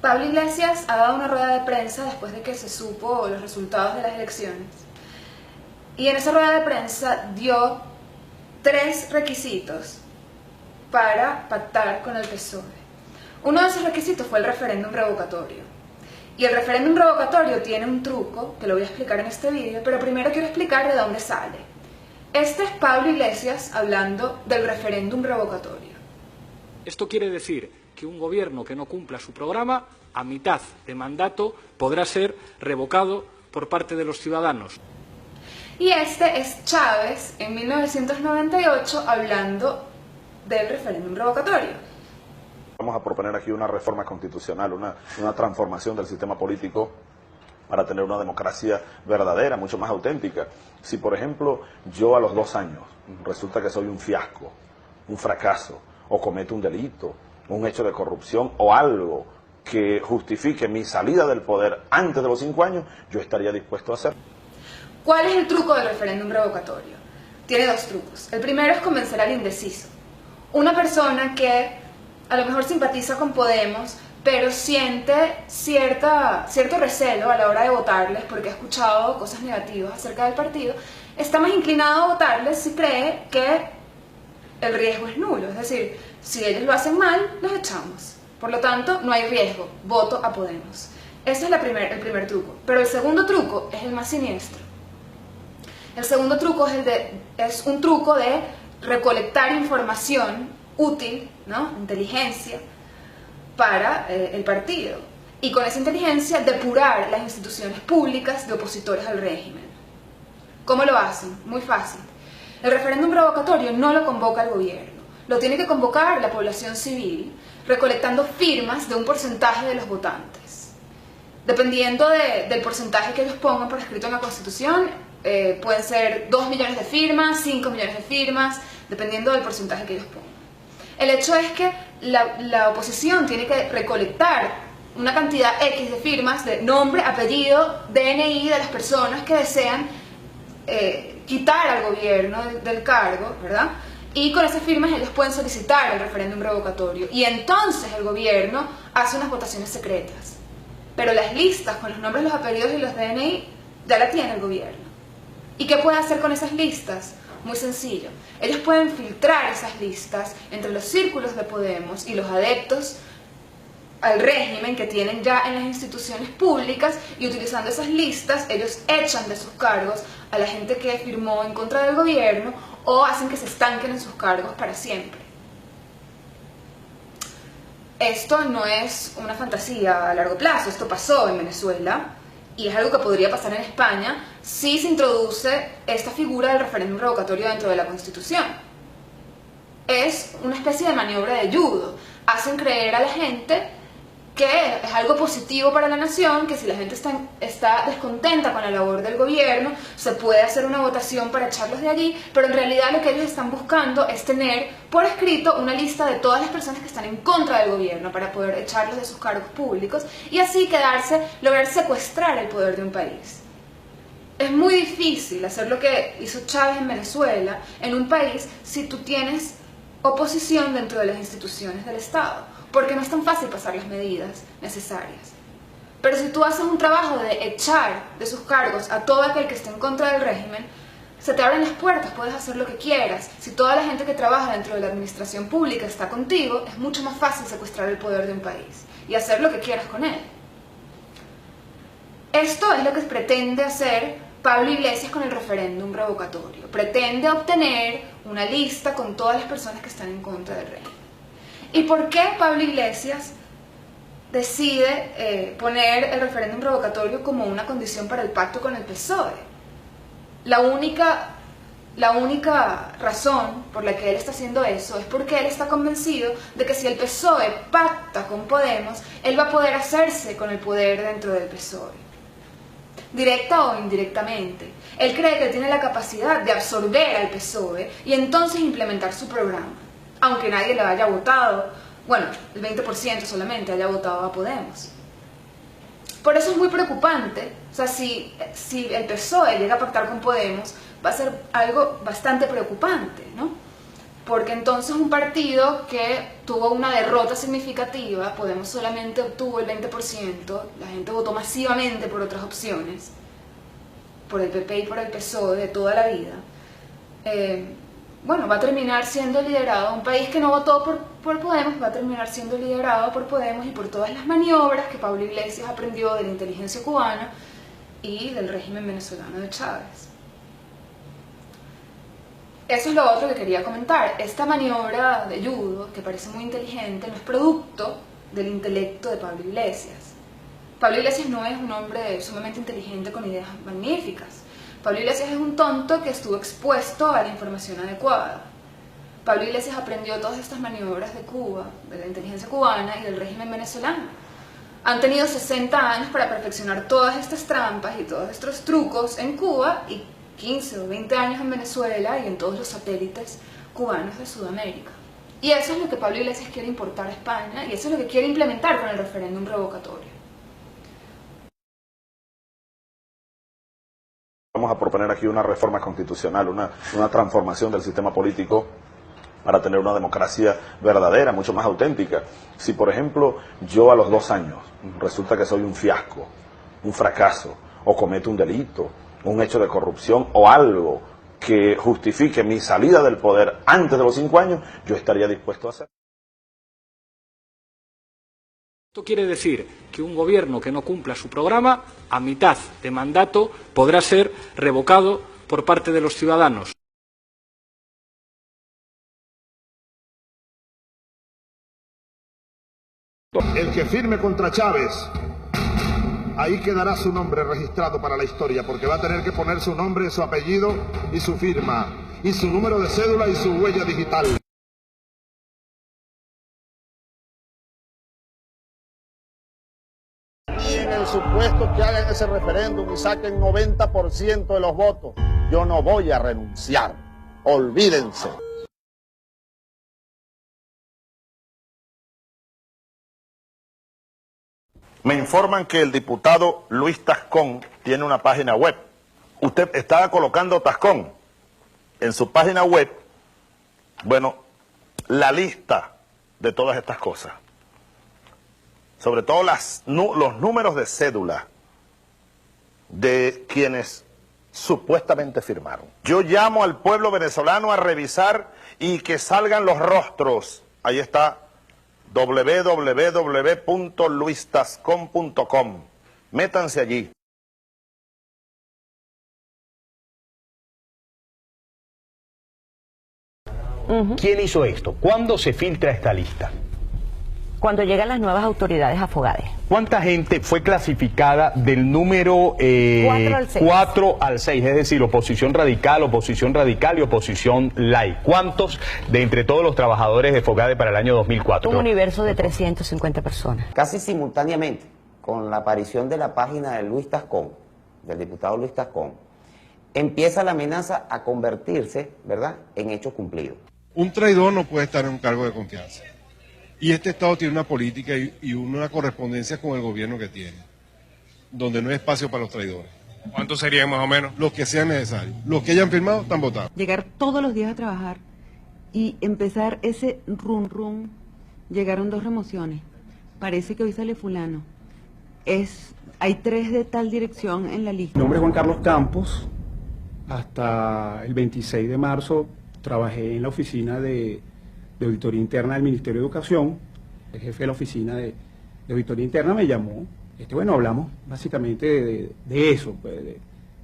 Pablo Iglesias ha dado una rueda de prensa después de que se supo los resultados de las elecciones. Y en esa rueda de prensa dio 3 requisitos para pactar con el PSOE. Uno de esos requisitos fue el referéndum revocatorio. Y el referéndum revocatorio tiene un truco, que lo voy a explicar en este vídeo, pero primero quiero explicar de dónde sale. Este es Pablo Iglesias hablando del referéndum revocatorio. Esto quiere decir que un gobierno que no cumpla su programa, a mitad de mandato, podrá ser revocado por parte de los ciudadanos. Y este es Chávez en 1998 hablando del referéndum revocatorio. Vamos a proponer aquí una reforma constitucional, una transformación del sistema político para tener una democracia verdadera, mucho más auténtica. Si, por ejemplo, yo a los 2 años resulta que soy un fiasco, un fracaso, o cometo un delito, un hecho de corrupción o algo que justifique mi salida del poder antes de los 5 años, yo estaría dispuesto a hacerlo. ¿Cuál es el truco del referéndum revocatorio? Tiene 2 trucos. El primero es convencer al indeciso. Una persona que a lo mejor simpatiza con Podemos, pero siente cierto recelo a la hora de votarles porque ha escuchado cosas negativas acerca del partido, está más inclinado a votarles si cree que el riesgo es nulo. Es decir, si ellos lo hacen mal, los echamos. Por lo tanto, no hay riesgo, voto a Podemos. Ese es el primer truco. Pero el segundo truco es el más siniestro. El segundo truco es un truco de recolectar información útil, ¿no? Inteligencia, para el partido. Y con esa inteligencia depurar las instituciones públicas de opositores al régimen. ¿Cómo lo hacen? Muy fácil. El referéndum revocatorio no lo convoca el gobierno. Lo tiene que convocar la población civil, recolectando firmas de un porcentaje de los votantes. Dependiendo del porcentaje que ellos pongan por escrito en la Constitución, pueden ser 2 millones de firmas, 5 millones de firmas, dependiendo del porcentaje que ellos pongan. El hecho es que la oposición tiene que recolectar una cantidad X de firmas de nombre, apellido, DNI de las personas que desean quitar al gobierno del cargo, ¿verdad? Y con esas firmas ellos pueden solicitar el referéndum revocatorio. Y entonces el gobierno hace unas votaciones secretas. Pero las listas con los nombres, los apellidos y los DNI ya la tiene el gobierno. ¿Y qué puede hacer con esas listas? Muy sencillo. Ellos pueden filtrar esas listas entre los círculos de Podemos y los adeptos al régimen que tienen ya en las instituciones públicas, y utilizando esas listas ellos echan de sus cargos a la gente que firmó en contra del gobierno o hacen que se estanquen en sus cargos para siempre. Esto no es una fantasía a largo plazo, esto pasó en Venezuela. Y es algo que podría pasar en España si se introduce esta figura del referéndum revocatorio dentro de la Constitución. Es una especie de maniobra de judo. Hacen creer a la gente que es algo positivo para la nación, que si la gente está descontenta con la labor del gobierno, se puede hacer una votación para echarlos de allí, pero en realidad lo que ellos están buscando es tener por escrito una lista de todas las personas que están en contra del gobierno para poder echarlos de sus cargos públicos y así lograr secuestrar el poder de un país. Es muy difícil hacer lo que hizo Chávez en Venezuela en un país si tú tienes oposición dentro de las instituciones del Estado, porque no es tan fácil pasar las medidas necesarias. Pero si tú haces un trabajo de echar de sus cargos a todo aquel que esté en contra del régimen, se te abren las puertas, puedes hacer lo que quieras. Si toda la gente que trabaja dentro de la administración pública está contigo, es mucho más fácil secuestrar el poder de un país y hacer lo que quieras con él. Esto es lo que pretende hacer Pablo Iglesias con el referéndum revocatorio. Pretende obtener una lista con todas las personas que están en contra del régimen. ¿Y por qué Pablo Iglesias decide poner el referéndum revocatorio como una condición para el pacto con el PSOE? La única razón por la que él está haciendo eso es porque él está convencido de que si el PSOE pacta con Podemos, él va a poder hacerse con el poder dentro del PSOE, directa o indirectamente. Él cree que tiene la capacidad de absorber al PSOE y entonces implementar su programa, aunque nadie le haya votado, bueno, el 20% solamente haya votado a Podemos. Por eso es muy preocupante, o sea, si el PSOE llega a pactar con Podemos, va a ser algo bastante preocupante, ¿no? porque entonces un partido que tuvo una derrota significativa, Podemos solamente obtuvo el 20%, la gente votó masivamente por otras opciones, por el PP y por el PSOE de toda la vida, bueno, va a terminar siendo liderado, un país que no votó por Podemos va a terminar siendo liderado por Podemos y por todas las maniobras que Pablo Iglesias aprendió de la inteligencia cubana y del régimen venezolano de Chávez. Eso es lo otro que quería comentar. Esta maniobra de judo, que parece muy inteligente, no es producto del intelecto de Pablo Iglesias. Pablo Iglesias no es un hombre sumamente inteligente con ideas magníficas. Pablo Iglesias es un tonto que estuvo expuesto a la información adecuada. Pablo Iglesias aprendió todas estas maniobras de Cuba, de la inteligencia cubana y del régimen venezolano. Han tenido 60 años para perfeccionar todas estas trampas y todos estos trucos en Cuba y 15 o 20 años en Venezuela y en todos los satélites cubanos de Sudamérica. Y eso es lo que Pablo Iglesias quiere importar a España y eso es lo que quiere implementar con el referéndum revocatorio. Vamos a proponer aquí una reforma constitucional, una transformación del sistema político para tener una democracia verdadera, mucho más auténtica. Si, por ejemplo, yo a los 2 años resulta que soy un fiasco, un fracaso, o cometo un delito, un hecho de corrupción o algo que justifique mi salida del poder antes de los 5 años, yo estaría dispuesto a hacerlo. Esto quiere decir que un gobierno que no cumpla su programa, a mitad de mandato, podrá ser revocado por parte de los ciudadanos. El que firme contra Chávez, ahí quedará su nombre registrado para la historia, porque va a tener que poner su nombre, su apellido y su firma, y su número de cédula y su huella digital. Y en el supuesto que hagan ese referéndum y saquen 90% de los votos, yo no voy a renunciar. Olvídense. Me informan que el diputado Luis Tascón tiene una página web. Usted estaba colocando Tascón en su página web, bueno, la lista de todas estas cosas. Sobre todo los números de cédula de quienes supuestamente firmaron. Yo llamo al pueblo venezolano a revisar y que salgan los rostros. Ahí está www.luistascon.com. Métanse allí. ¿Quién hizo esto? ¿Cuándo se filtra esta lista? Cuando llegan las nuevas autoridades a Fogade. ¿Cuánta gente fue clasificada del número 4 al 6? Es decir, oposición radical y oposición light. ¿Cuántos de entre todos los trabajadores de Fogade para el año 2004? Un universo de 350 personas. Casi simultáneamente, con la aparición de la página de Luis Tascón, del diputado Luis Tascón, empieza la amenaza a convertirse, ¿verdad?, en hecho cumplido. Un traidor no puede estar en un cargo de confianza. Y este Estado tiene una política y una correspondencia con el gobierno que tiene, donde no hay espacio para los traidores. ¿Cuántos serían más o menos? Los que sean necesarios. Los que hayan firmado están votados. Llegar todos los días a trabajar y empezar ese rum. Llegaron 2 remociones. Parece que hoy sale fulano. Hay 3 de tal dirección en la lista. Mi nombre es Juan Carlos Campos. Hasta el 26 de marzo trabajé en la oficina de Auditoría Interna del Ministerio de Educación. El jefe de la oficina de Auditoría Interna me llamó. Bueno, hablamos básicamente de eso, pues,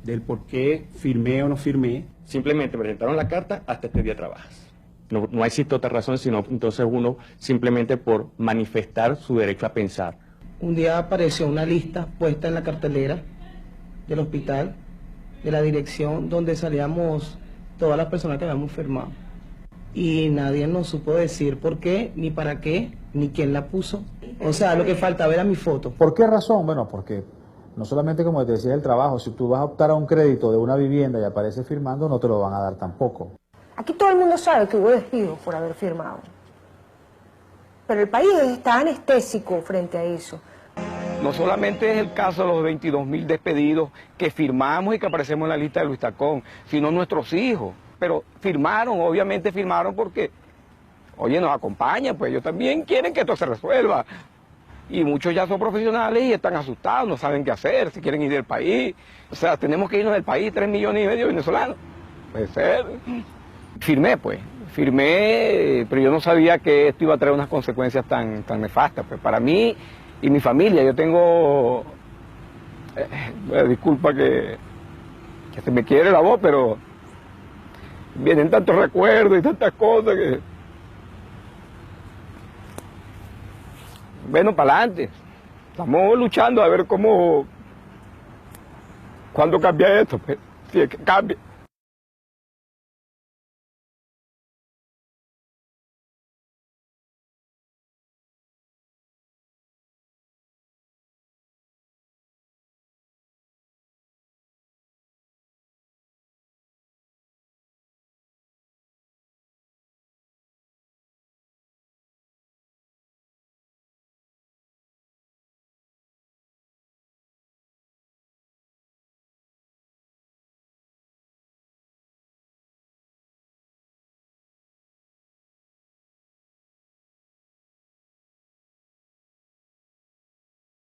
del por qué firmé o no firmé. Simplemente presentaron la carta, hasta este día trabajas. No existe otra razón, sino entonces uno simplemente por manifestar su derecho a pensar. Un día apareció una lista puesta en la cartelera del hospital, de la dirección donde salíamos todas las personas que habíamos firmado. Y nadie nos supo decir por qué, ni para qué, ni quién la puso. O sea, lo que faltaba era mi foto. ¿Por qué razón? Bueno, porque no solamente, como te decía, el trabajo, si tú vas a optar a un crédito de una vivienda y apareces firmando, no te lo van a dar tampoco. Aquí todo el mundo sabe que hubo despido por haber firmado. Pero el país está anestésico frente a eso. No solamente es el caso de los 22.000 despedidos que firmamos y que aparecemos en la lista de Luis Tascón, sino nuestros hijos. pero firmaron, obviamente firmaron porque, oye, nos acompañan, pues ellos también quieren que esto se resuelva. Y muchos ya son profesionales y están asustados, no saben qué hacer, si quieren ir del país. O sea, tenemos que irnos del país, 3,5 millones de venezolanos. Puede ser. Firmé, pero yo no sabía que esto iba a traer unas consecuencias tan nefastas. Pues para mí y mi familia, yo tengo, disculpa que se me quiere la voz, pero vienen tantos recuerdos y tantas cosas que... Bueno, para adelante. Estamos luchando a ver cuándo cambia esto, pues, si es que cambia.